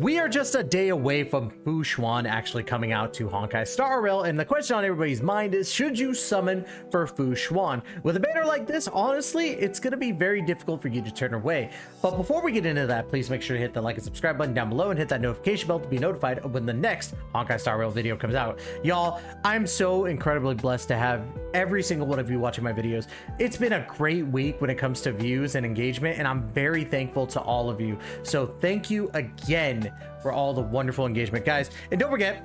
We are just a day away from Xuan actually coming out to Honkai Star Rail, and the question on everybody's mind is, should you summon for Xuan? With a banner like this, honestly, it's going to be very difficult for you to turn away. But before we get into that, please make sure to hit the like and subscribe button down below and hit that notification bell to be notified of when the next Honkai Star Rail video comes out. Y'all, I'm so incredibly blessed to have every single one of you watching my videos. It's been a great week when it comes to views and engagement, and I'm very thankful to all of you. So thank you again for all the wonderful engagement, guys. And don't forget,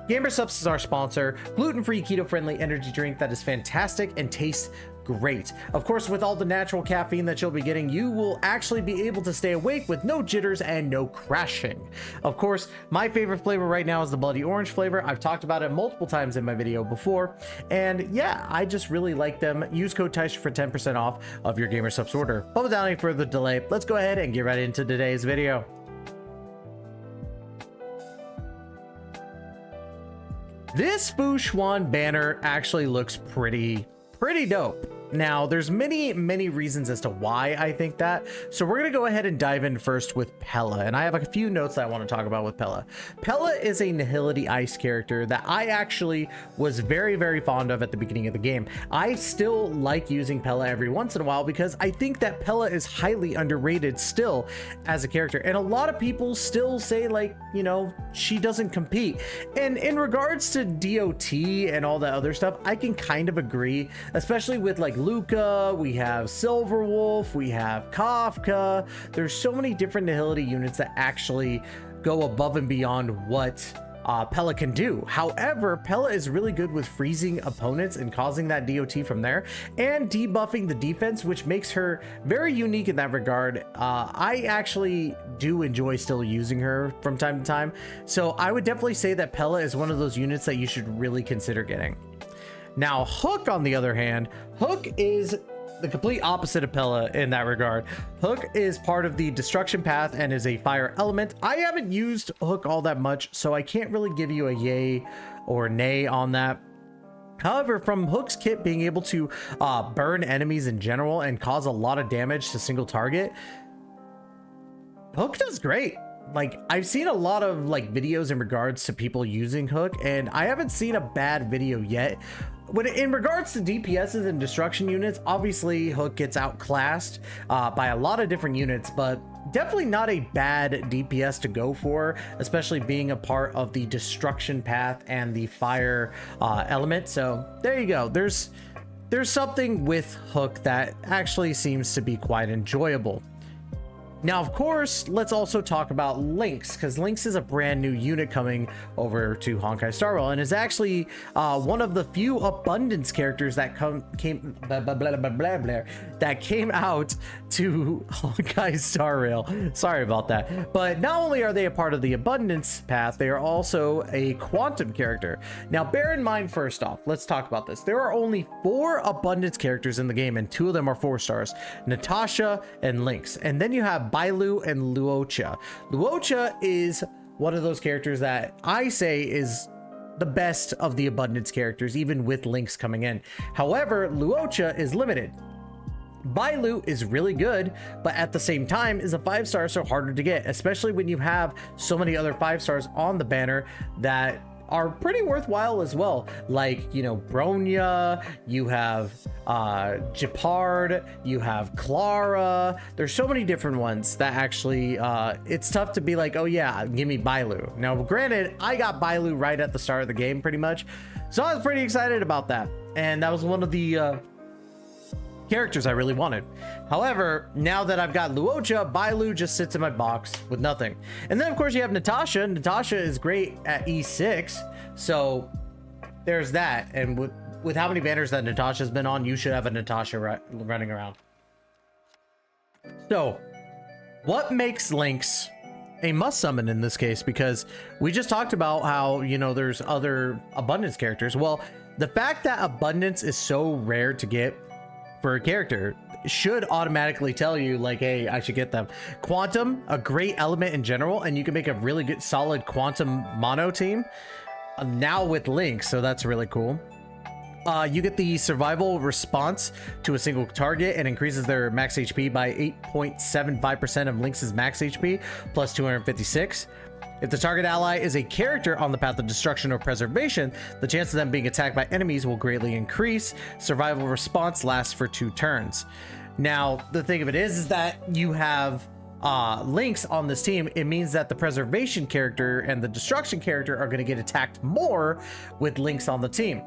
Gamer Subs is our sponsor, gluten-free, keto-friendly energy drink that is fantastic and tastes great. Of course, with all the natural caffeine that you'll be getting, you will actually be able to stay awake with no jitters and no crashing. Of course, my favorite flavor right now is the bloody orange flavor. I've talked about it multiple times in my video before, and yeah, I just really like them. Use code TASHED for 10% off of your Gamer Subs order. But without any further delay, let's go ahead and get right into today's video. This Xuan banner actually looks pretty dope. Now, there's many reasons as to why I think that. So we're going to go ahead and dive in first with Pela. And I have a few notes that I want to talk about with Pela. Pela is a Nihility Ice character that I actually was very fond of at the beginning of the game. I still like using Pela every once in a while because I think that Pela is highly underrated still as a character. And a lot of people still say, like, you know, she doesn't compete. And in regards to DOT and all that other stuff, I can kind of agree, especially with like Luka, we have Silverwolf, we have Kafka. There's so many different Nihility units that actually go above and beyond what Pela can do. However, Pela is really good with freezing opponents and causing that DOT from there and debuffing the defense, which makes her very unique in that regard. I actually do enjoy still using her from time to time. So I would definitely say that Pela is one of those units that you should really consider getting. Now, Hook, on the other hand, Hook is the complete opposite of Pela in that regard. Hook is part of the destruction path and is a fire element. I haven't used Hook all that much, so I can't really give you a yay or nay on that. However, from Hook's kit being able to burn enemies in general and cause a lot of damage to single target, Hook does great. Like, I've seen a lot of like videos in regards to people using Hook, and I haven't seen a bad video yet. When in regards to DPSs and destruction units, obviously Hook gets outclassed by a lot of different units, but definitely not a bad DPS to go for, especially being a part of the destruction path and the fire element. So there you go. There's something with Hook that actually seems to be quite enjoyable. Now, of course, let's also talk about Lynx, because Lynx is a brand new unit coming over to Honkai Star Rail and is actually one of the few abundance characters that came out to Honkai Star Rail. Sorry about that. But not only are they a part of the abundance path, they are also a quantum character. Now, bear in mind, first off, let's talk about this. There are only 4 abundance characters in the game, and 2 of them are 4 stars, Natasha and Lynx. And then you have Bailu and Luocha. Luocha is one of those characters that I say is the best of the abundance characters, even with Lynx coming in. However, Luocha is limited. Bailu is really good, but at the same time is a 5-star, so harder to get, especially when you have so many other 5-stars on the banner that are pretty worthwhile as well. Like, you know, Bronya, you have Gepard, you have Clara. There's so many different ones that actually it's tough to be like, oh yeah, give me Bailu. Now, granted, I got Bailu right at the start of the game pretty much, so I was pretty excited about that, and that was one of the characters I really wanted. However, now that I've got Luocha, Bailu just sits in my box with nothing. And then of course you have Natasha. Natasha is great at E6, so there's that. And with how many banners that Natasha's been on, you should have a Natasha running around. So what makes Lynx a must summon in this case? Because we just talked about how, you know, there's other abundance characters. Well, the fact that abundance is so rare to get for a character should automatically tell you, like, hey, I should get them. Quantum, a great element in general, and you can make a really good solid quantum mono team now with Lynx, so that's really cool. You get the survival response to a single target and increases their max HP by 8.75% of Lynx's max HP plus 256. If the target ally is a character on the path of destruction or preservation, the chance of them being attacked by enemies will greatly increase. Survival response lasts for 2 turns. Now, the thing of it is that you have links on this team. It means that the preservation character and the destruction character are going to get attacked more with links on the team.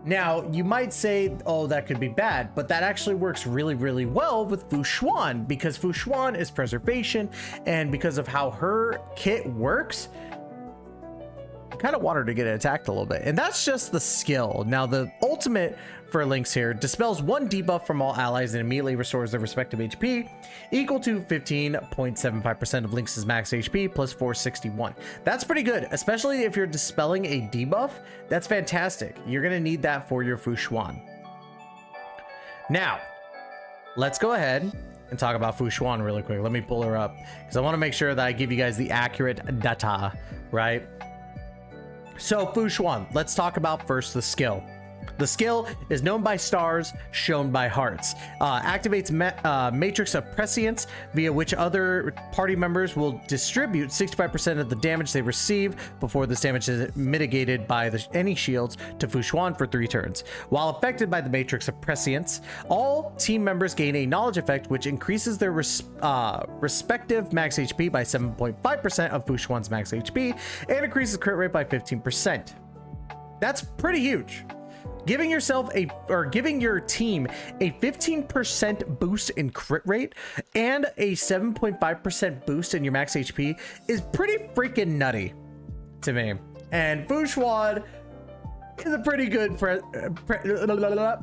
Now, you might say, oh, that could be bad, but that actually works really, really well with Xuan, because Xuan is preservation, and because of how her kit works, I kind of want her to get attacked a little bit. And that's just the skill. Now, the ultimate for links here dispels 1 debuff from all allies and immediately restores their respective HP, equal to 15.75% of Lynx's max HP plus 461. That's pretty good, especially if you're dispelling a debuff. That's fantastic. You're going to need that for your Xuan. Now, let's go ahead and talk about Xuan really quick. Let me pull her up because I want to make sure that I give you guys the accurate data, right? So Xuan, let's talk about first the skill. The skill is known by stars, shown by hearts. Activates Matrix of Prescience, via which other party members will distribute 65% of the damage they receive before this damage is mitigated by any shields to Xuan for 3 turns. While affected by the Matrix of Prescience, all team members gain a knowledge effect which increases their respective max HP by 7.5% of Xuan's max HP and increases crit rate by 15%. That's pretty huge. Giving your team a 15% boost in crit rate and a 7.5% boost in your max HP is pretty freaking nutty to me. And Xuan is a pretty good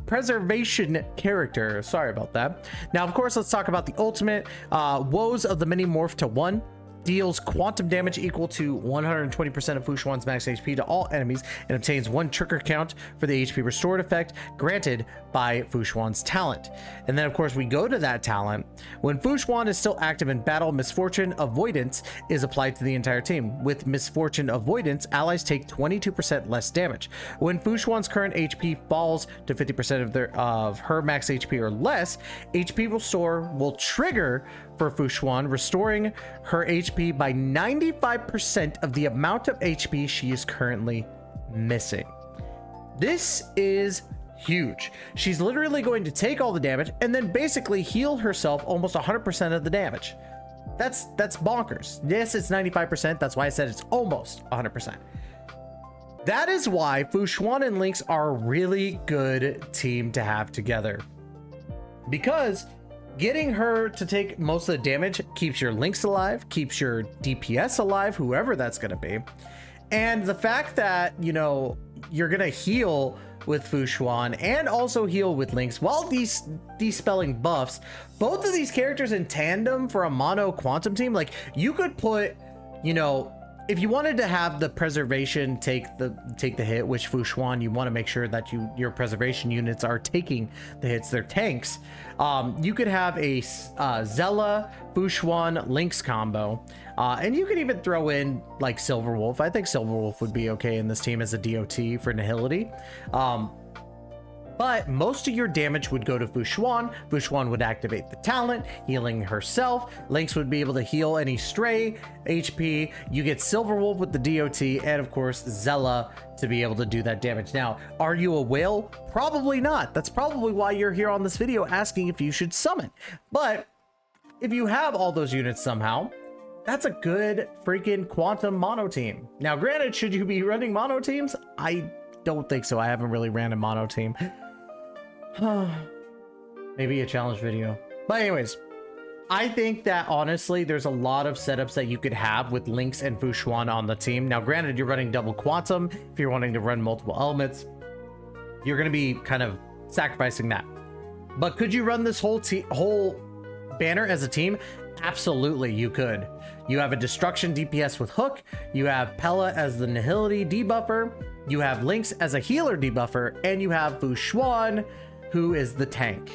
preservation character. Sorry about that. Now, of course, let's talk about the ultimate. Woes of the Mini Morph to 1. Deals quantum damage equal to 120% of Xuan's max HP to all enemies and obtains 1 trigger count for the HP restored effect granted by Xuan's talent. And then, of course, we go to that talent. When Xuan is still active in battle, Misfortune Avoidance is applied to the entire team. With Misfortune Avoidance, allies take 22% less damage. When Xuan's current HP falls to 50% of her max HP or less, HP Restore will trigger for Xuan, restoring her HP by 95% of the amount of HP she is currently missing. This is huge. She's literally going to take all the damage and then basically heal herself almost 100% of the damage. That's bonkers. Yes, it's 95%. That's why I said it's almost 100%. That is why Xuan and Lynx are a really good team to have together, because getting her to take most of the damage keeps your Lynx alive, keeps your DPS alive, whoever that's going to be. And the fact that, you know, you're going to heal with Xuan and also heal with Lynx while dispelling buffs, both of these characters in tandem for a mono quantum team, like, you could put, you know, if you wanted to have the preservation take the hit, which Xuan, you want to make sure that your preservation units are taking the hits, they're tanks. You could have a Zella, Xuan, Lynx combo, and you could even throw in like Silverwolf. I think Silverwolf would be okay in this team as a DOT for nihility. But most of your damage would go to Xuan. Xuan would activate the talent, healing herself. Lynx would be able to heal any stray HP. You get Silverwolf with the DOT, and of course Zella to be able to do that damage. Now, are you a whale? Probably not. That's probably why you're here on this video asking if you should summon. But if you have all those units somehow, that's a good freaking quantum mono team. Now, granted, should you be running mono teams? I don't think so. I haven't really ran a mono team. Maybe a challenge video. But anyways, I think that honestly there's a lot of setups that you could have with Lynx and Xuan on the team. Now, granted, you're running double quantum. If you're wanting to run multiple elements, you're going to be kind of sacrificing that. But could you run this whole banner as a team? Absolutely, you could. You have a destruction DPS with Hook. You have Pella as the nihility debuffer. You have Lynx as a healer debuffer, and you have Xuan, who is the tank.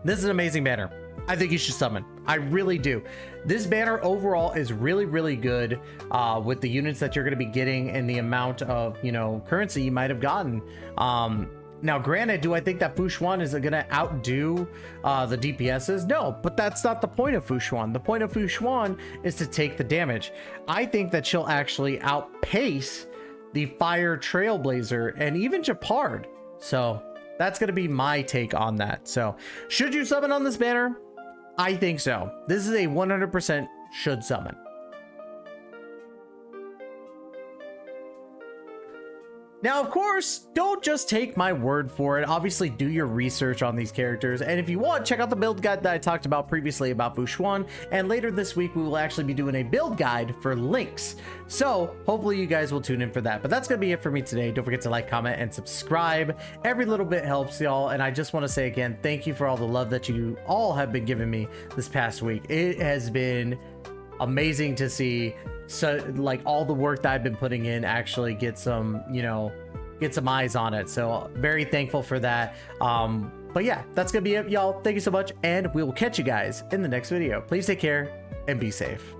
This is an amazing banner. I think you should summon. I really do. This banner overall is really, really good with the units that you're going to be getting and the amount of, you know, currency you might have gotten. Now, granted, do I think that Fu Xuan is going to outdo the DPSs? No, but that's not the point of Fu Xuan. The point of Fu Xuan is to take the damage. I think that she'll actually outpace the Fire Trailblazer and even Japard. So that's going to be my take on that. So should you summon on this banner? I think so. This is a 100% should summon. Now, of course, don't just take my word for it. Obviously, do your research on these characters. And if you want, check out the build guide that I talked about previously about Fu Xuan. And later this week, we will actually be doing a build guide for Lynx. So hopefully you guys will tune in for that. But that's going to be it for me today. Don't forget to like, comment, and subscribe. Every little bit helps, y'all. And I just want to say again, thank you for all the love that you all have been giving me this past week. It has been amazing to see. So like all the work that I've been putting in actually get some, you know, get some eyes on it. So very thankful for that. But yeah, that's gonna be it, y'all. Thank you so much, and we will catch you guys in the next video. Please take care and be safe.